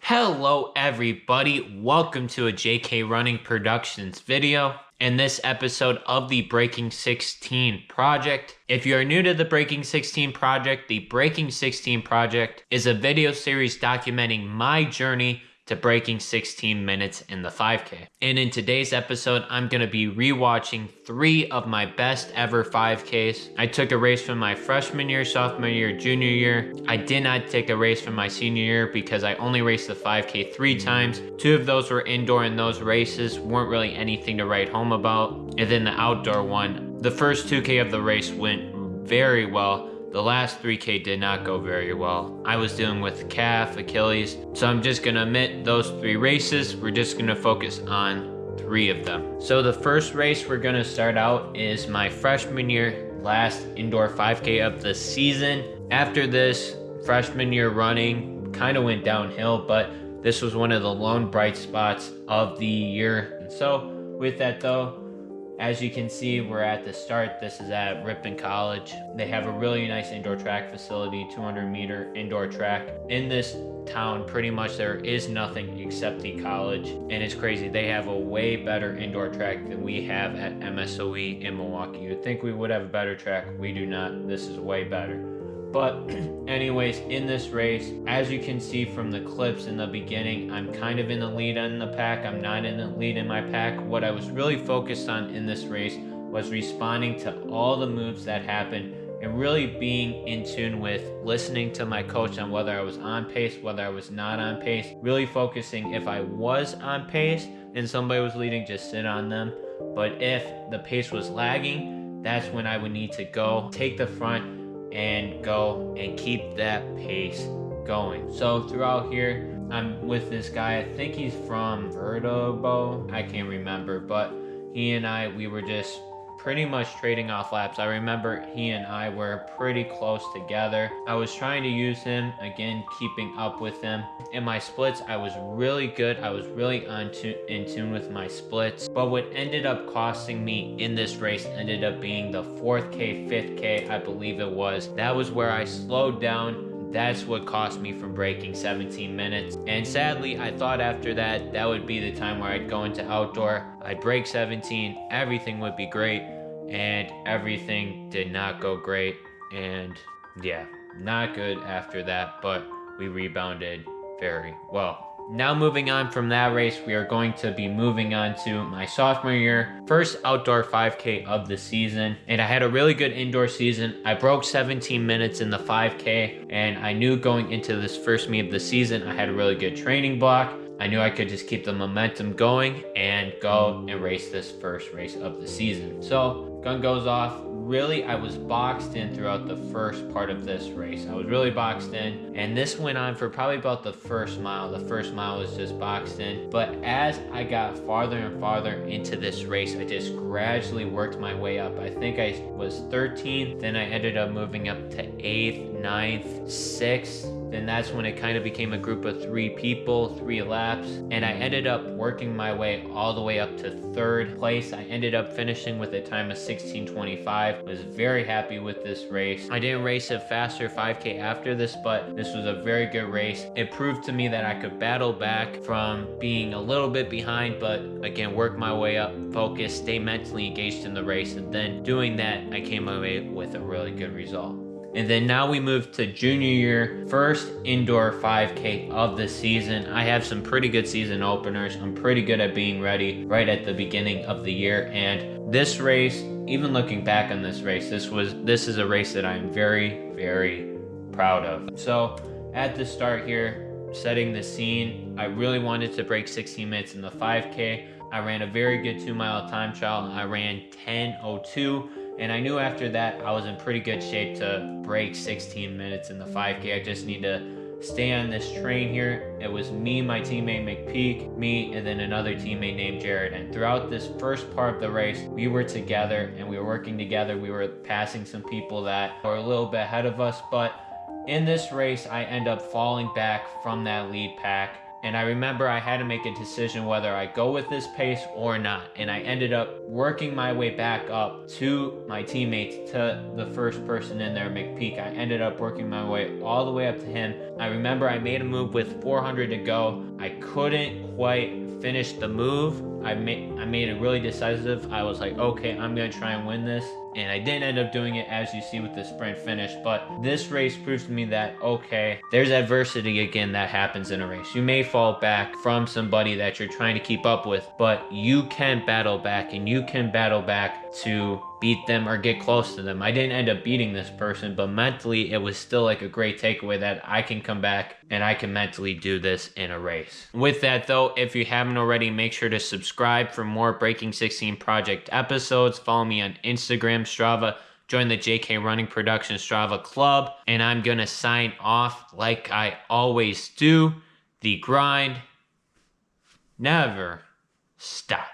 Hello everybody, welcome to a JK Running Productions video. In this episode of the Breaking 16 project. If you are new to the Breaking 16 project, the Breaking 16 project is a video series documenting my journey to breaking 16 minutes in the 5K. And in today's episode, I'm gonna be rewatching 3 of my best ever 5Ks. I took a race from my freshman year, sophomore year, junior year. I did not take a race from my senior year because I only raced the 5K 3 times. 2 of those were indoor and those races weren't really anything to write home about. And then the outdoor one, the first 2K of the race went very well. The last 3K did not go very well. I was dealing with calf, Achilles, so I'm just gonna omit those 3 races. We're just gonna focus on 3 of them. So the first race we're gonna start out is my freshman year, last indoor 5K of the season. After this, freshman year running kind of went downhill, but this was one of the lone bright spots of the year. And so with that though, as you can see, we're at the start. This is at Ripon College. They have a really nice indoor track facility, 200-meter indoor track. In this town, pretty much there is nothing except the college. And it's crazy. They have a way better indoor track than we have at MSOE in Milwaukee. You'd think we would have a better track. We do not. This is way better. But anyways, in this race, as you can see from the clips in the beginning, I'm kind of in the lead in the pack. I'm not in the lead in my pack. What I was really focused on in this race was responding to all the moves that happened and really being in tune with listening to my coach on whether I was on pace, whether I was not on pace, really focusing if I was on pace and somebody was leading, just sit on them. But if the pace was lagging, that's when I would need to go, take the front, and go and keep that pace going. So throughout here, I'm with this guy. I think he's from Vertebo. I can't remember, but he and I, we were just pretty much trading off laps. I remember he and I were pretty close together. I was trying to use him, again, keeping up with him. In my splits, I was really good. I was really in tune with my splits. But what ended up costing me in this race ended up being the 4th K, 5th K, I believe it was. That was where I slowed down. That's what cost me from breaking 17 minutes. And sadly, I thought after that, that would be the time where I'd go into outdoor. I'd break 17, everything would be great. And everything did not go great. And yeah, not good after that, but we rebounded very well. Now moving on from that race, we are going to be moving on to my sophomore year, first outdoor 5K of the season. And I had a really good indoor season. I broke 17 minutes in the 5K, and I knew going into this first meet of the season, I had a really good training block. I knew I could just keep the momentum going and go and race this first race of the season. So gun goes off. Really, I was boxed in throughout the first part of this race. I was really boxed in, and this went on for probably about the first mile. The first mile was just boxed in. But as I got farther and farther into this race, I just gradually worked my way up. I think I was 13th, then I ended up moving up to 8th, 9th, 6th. Then that's when it kind of became a group of 3 people, 3 laps. And I ended up working my way all the way up to 3rd place. I ended up finishing with a time of 16:25. Was very happy with this race. I didn't race a faster 5K after this, but this was a very good race. It proved to me that I could battle back from being a little bit behind, but again, work my way up, focus, stay mentally engaged in the race. And then doing that, I came away with a really good result. And then now we move to junior year, first indoor 5K of the season. I have some pretty good season openers. I'm pretty good at being ready right at the beginning of the year. And this race, even looking back on this race, this is a race that I'm very, very proud of. So at the start here, setting the scene, I really wanted to break 16 minutes in the 5K. I ran a very good 2-mile time trial. I ran 10:02. And I knew after that I was in pretty good shape to break 16 minutes in the 5K. I just need to stay on this train here. It was me, my teammate McPeak, me, and then another teammate named Jared. And throughout this first part of the race, we were together and we were working together. We were passing some people that were a little bit ahead of us. But in this race, I end up falling back from that lead pack. And I remember I had to make a decision whether I go with this pace or not. And I ended up working my way back up to my teammates, to the first person in there, McPeak. I ended up working my way all the way up to him. I remember I made a move with 400 to go. I couldn't quite finish the move. I made it really decisive. I was like, okay, I'm gonna try and win this. And I didn't end up doing it, as you see with the sprint finish. But this race proves to me that, okay, there's adversity again that happens in a race. You may fall back from somebody that you're trying to keep up with, but you can battle back, and you can battle back to beat them or get close to them. I didn't end up beating this person, but mentally it was still like a great takeaway that I can come back and I can mentally do this in a race. With that though, if you haven't already, make sure to subscribe for more Breaking 16 Project episodes. Follow me on Instagram, Strava, join the JK Running Production Strava Club, and I'm gonna sign off like I always do. The grind never stops.